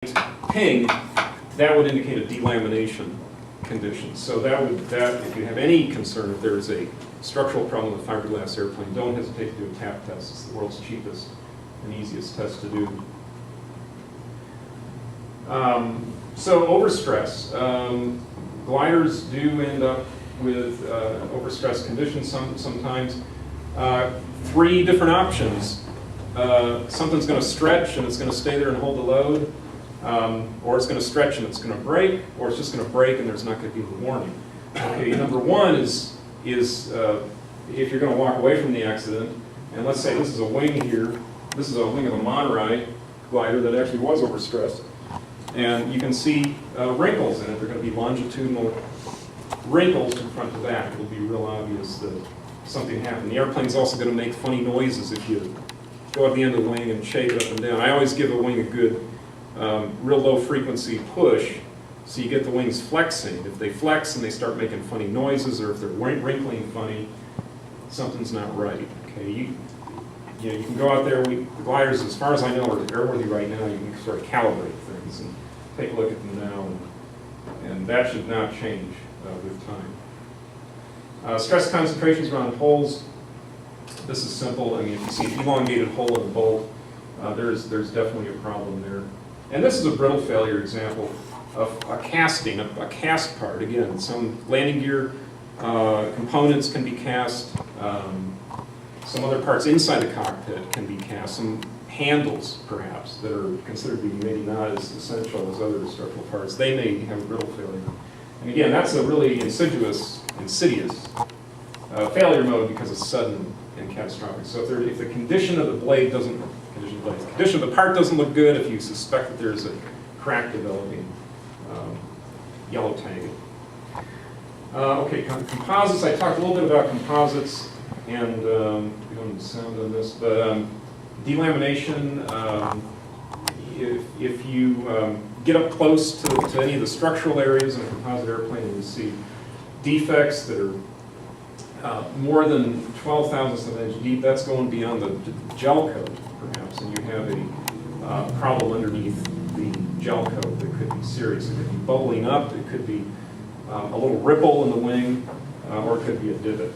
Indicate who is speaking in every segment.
Speaker 1: ping, that would indicate a delamination condition. So if you have any concern, if there is a structural problem with a fiberglass airplane, don't hesitate to do a tap test. It's the world's cheapest and easiest test to do. So overstress. Gliders do end up with overstress conditions sometimes. Three different options. Something's going to stretch and it's going to stay there and hold the load, or it's going to stretch and it's going to break, or it's just going to break and there's not going to be the warning. Okay, number one is if you're going to walk away from the accident, and let's say this is a wing here, this is a wing of a Monterey glider that actually was overstressed, and you can see wrinkles in it. They're going to be longitudinal wrinkles from front to back. It'll be real obvious that something happened. The airplane's also going to make funny noises if you go at the end of the wing and shake it up and down. I always give a wing a good real low frequency push so you get the wings flexing. If they flex and they start making funny noises, or if they're wrinkling funny, something's not right. Okay, you can go out there. The gliders, as far as I know, are airworthy right now. You can sort of calibrate things and take a look at them now, and that should not change with time. Stress concentrations around holes. This is simple. I mean, if you see an elongated hole in the bolt, there's definitely a problem there. And this is a brittle failure example of a casting, a cast part. Again, some landing gear components can be cast. Some other parts inside the cockpit can be cast. Some handles, perhaps, that are considered to be maybe not as essential as other structural parts, they may have a brittle failure. And again, that's a really insidious failure mode because it's sudden and catastrophic. So if the condition of the blade doesn't, the condition of the part doesn't look good, if you suspect that there's a crack developing, yellow tag it. Okay, composites. I talked a little bit about composites, and we don't need sound on this, but delamination. If you get up close to any of the structural areas in a composite airplane, and you see defects that are more than 12 thousandths of an inch deep, that's going beyond the gel coat, perhaps, and you have a problem underneath the gel coat that could be serious. It could be bubbling up, it could be a little ripple in the wing, or it could be a divot.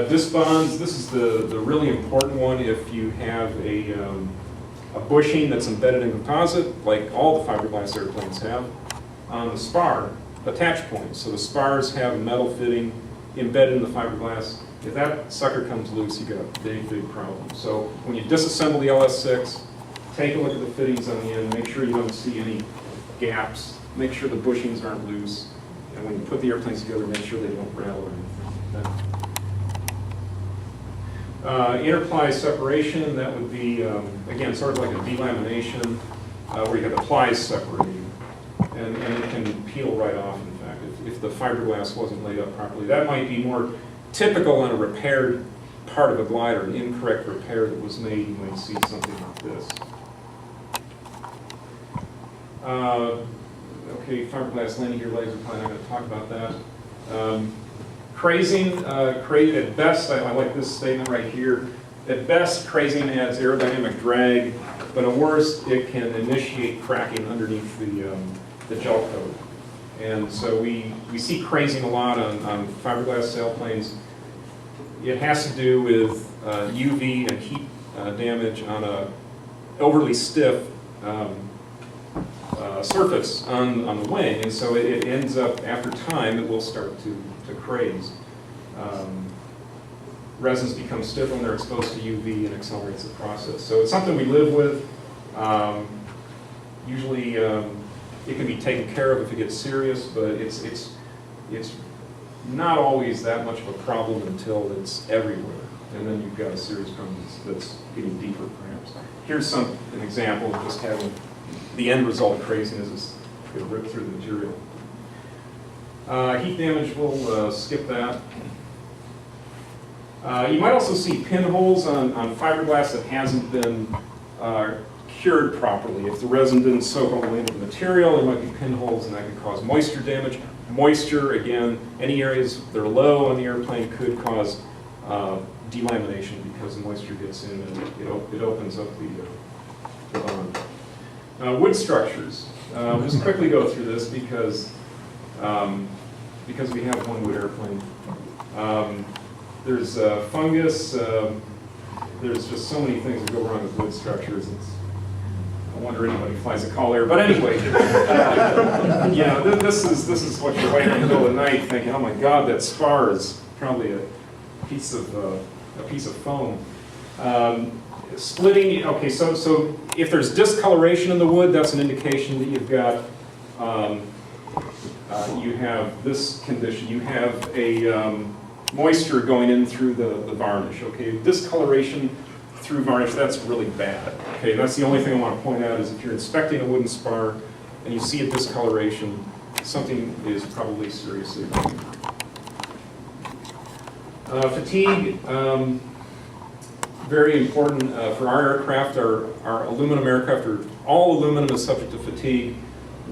Speaker 1: Disc bonds, this is the really important one. If you have a bushing that's embedded in composite, like all the fiberglass airplanes have, on the spar attach points. So the spars have a metal fitting embedded in the fiberglass. If that sucker comes loose, you got a big, big problem. So when you disassemble the LS6, take a look at the fittings on the end, make sure you don't see any gaps, make sure the bushings aren't loose, and when you put the airplanes together, make sure they don't rattle or anything like that. Interply separation, that would be, again, sort of like a delamination, where you have the plies separating, and it can peel right off, in fact, if the fiberglass wasn't laid up properly. That might be more typical on a repaired part of a glider, an incorrect repair that was made. You might see something like this. Okay, fiberglass landing gear legs, we're probably not going to talk about that. Crazing, at best, I like this statement right here, at best crazing adds aerodynamic drag, but at worst it can initiate cracking underneath the gel coat. And so we see crazing a lot on fiberglass sailplanes. It has to do with UV and heat damage on a overly stiff surface on the wing, and so it ends up, after time, it will start to craze. Resins become stiff when they're exposed to UV and accelerates the process. So it's something we live with. Usually it can be taken care of if it gets serious, but it's not always that much of a problem until it's everywhere, and then you've got a serious problem that's getting deeper, perhaps. Here's an example of just having the end result of craziness is going to rip through the material. Heat damage, we'll skip that. You might also see pinholes on fiberglass that hasn't been cured properly. If the resin didn't soak all the way into the material, there might be pinholes, and that could cause moisture damage. Moisture, again, any areas that are low on the airplane could cause delamination because the moisture gets in and it opens up the bond. Wood structures. We'll just quickly go through this because we have one wood airplane. There's fungus. There's just so many things that go wrong with wood structures. I wonder anybody flies a call air. But anyway, this is what you're waiting in the middle of the night thinking, oh my God, that spar is probably a piece of foam. Splitting. Okay, so if there's discoloration in the wood, that's an indication that you've got you have this condition. You have a moisture going in through the varnish. Okay, discoloration through varnish, that's really bad. Okay, that's the only thing I want to point out is if you're inspecting a wooden spar and you see a discoloration, something is probably seriously wrong. Fatigue, very important for our aircraft. Our aluminum aircraft, all aluminum is subject to fatigue.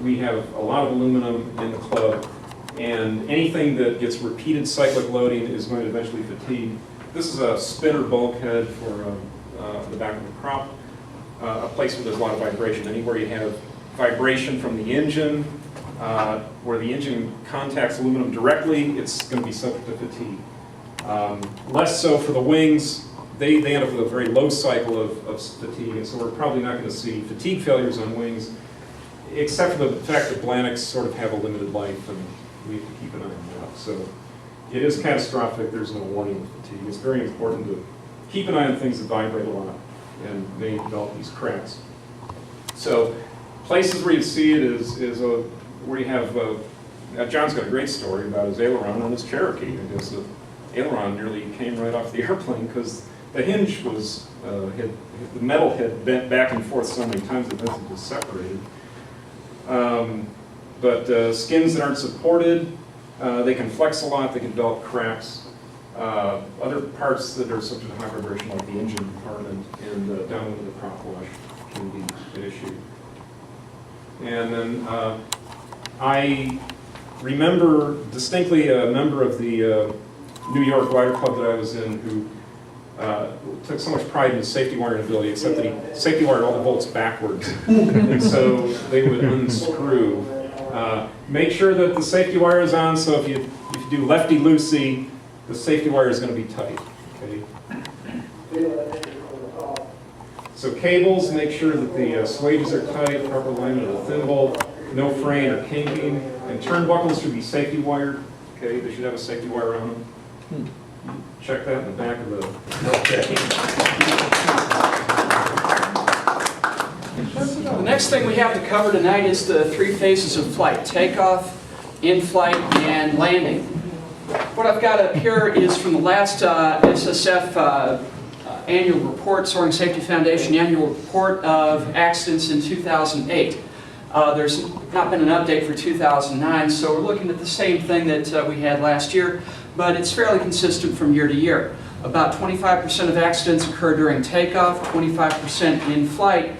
Speaker 1: We have a lot of aluminum in the club, and anything that gets repeated cyclic loading is going to eventually fatigue. This is a spinner bulkhead for the back of the prop, a place where there's a lot of vibration. Anywhere you have vibration from the engine, where the engine contacts aluminum directly, it's going to be subject to fatigue. Less so for the wings. They end up with a very low cycle of fatigue, and so we're probably not going to see fatigue failures on wings, except for the fact that Blaniks sort of have a limited life, and we have to keep an eye on that. So it is catastrophic. There's no warning of fatigue. It's very important to keep an eye on things that vibrate a lot and may develop these cracks. So places where you see it is where you have, John's got a great story about his aileron on his Cherokee, because the aileron nearly came right off the airplane because the hinge was, the metal had bent back and forth so many times that it was separated. But skins that aren't supported, they can flex a lot, they can develop cracks. Other parts that are subject to high vibration, like the engine compartment and downwind of the prop wash, can be an issue. And then I remember distinctly a member of the New York Glider Club that I was in who took so much pride in his safety wiring ability, except that he safety wired all the bolts backwards. And so they would unscrew. Make sure that the safety wire is on, so if you do lefty-loosey, the safety wire is going to be tight. Okay? So cables, make sure that the swages are tight, proper alignment of the thimble, no fraying or kinking, and turnbuckles should be safety wired. Okay, they should have a safety wire on them. Check that in the back of the. Okay.
Speaker 2: The next thing we have to cover tonight is the three phases of flight: takeoff, in-flight, and landing. What I've got up here is from the last SSF annual report, Soaring Safety Foundation annual report of accidents in 2008. There's not been an update for 2009, so we're looking at the same thing that we had last year, but it's fairly consistent from year to year. About 25% of accidents occur during takeoff, 25% in flight.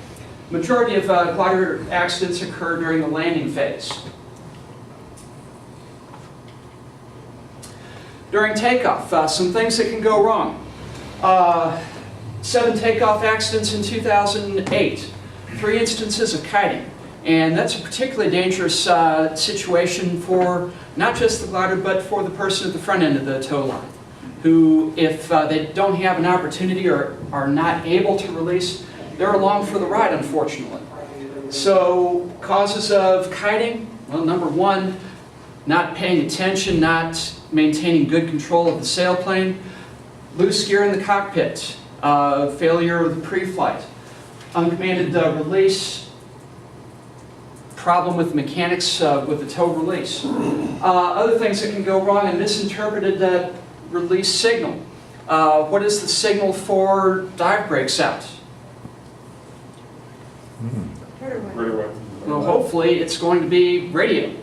Speaker 2: Majority of glider accidents occur during the landing phase. During takeoff, some things that can go wrong. 7 takeoff accidents in 2008, 3 instances of kiting. And that's a particularly dangerous situation for not just the glider, but for the person at the front end of the tow line, who, if they don't have an opportunity or are not able to release, they're along for the ride, unfortunately. So, causes of kiting, well, number 1, not paying attention, not maintaining good control of the sailplane, loose gear in the cockpit, failure of the pre-flight, uncommanded release, problem with mechanics with the tow release. Other things that can go wrong: and misinterpreted release signal. What is the signal for dive brakes out? Well, hopefully it's going to be radio.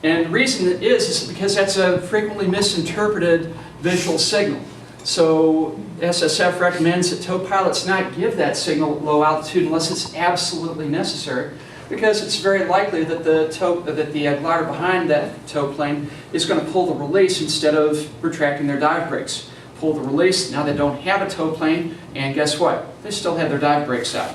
Speaker 2: And the reason it is because that's a frequently misinterpreted visual signal. So SSF recommends that tow pilots not give that signal at low altitude unless it's absolutely necessary, because it's very likely that the glider behind that tow plane is going to pull the release instead of retracting their dive brakes. Pull the release, now they don't have a tow plane, and guess what? They still have their dive brakes out.